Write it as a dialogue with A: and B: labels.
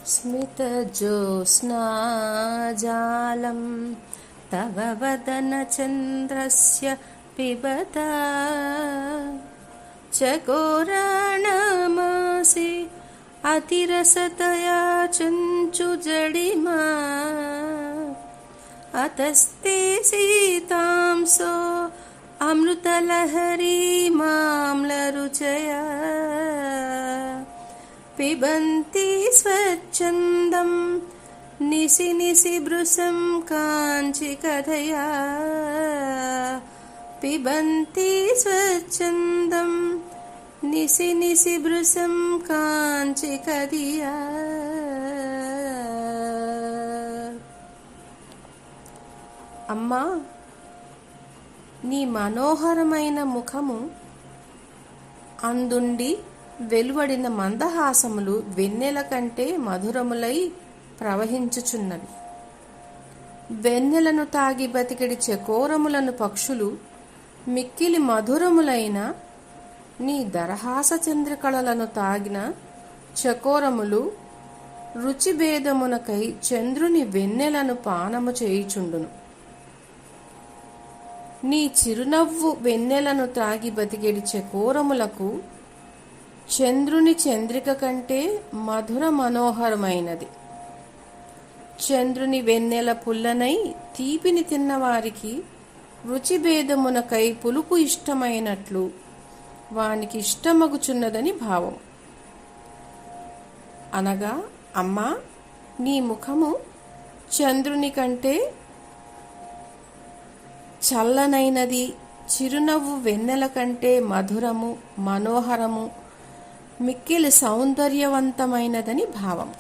A: स्मितज्योत्स्नाजालं तव वदनचन्द्रस्य पिबता चकोराणामासि अतिरसतया चञ्चुजडिमा अतस्ते सीतांसो अमृतलहरी माम्लरुचया पिबन्ति स्वच्छन्दं निसि निसि भृशं काञ्चिकथया पिबन्ति स्वच्छन्दं निसि निसि भृशं काञ्चिकथिया। అమ్మా, నీ మనోహరమైన ముఖము అందుండి వెలువడిన మందహాసములు వెన్నెల కంటే మధురములై ప్రవహించుచున్నవి. వెన్నెలను తాగి బతికిడి చకోరములను పక్షులు మిక్కిలి మధురములైన నీ దరహాస చంద్రకళలను తాగిన చకోరములు రుచిభేదమునకై చంద్రుని వెన్నెలను పానము చేయుచుండును. నీ చిరునవ్వు వెన్నెలను త్రాగి బతికెడి చకోరములకు చంద్రుని చంద్రిక కంటే మధుర మనోహరమైనది. చంద్రుని వెన్నెల పుల్లనై తీపిని తిన్నవారికి రుచిభేదమునకై పులుపు ఇష్టమైనట్లు వానికి ఇష్టమగుచున్నదని భావం. అనగా, అమ్మా, నీ ముఖము చంద్రుని కంటే చల్లనైనది, చిరునవ్వు వెన్నెల కంటే మధురము, మనోహరము, మిక్కిలి సౌందర్యవంతమైనదని భావం.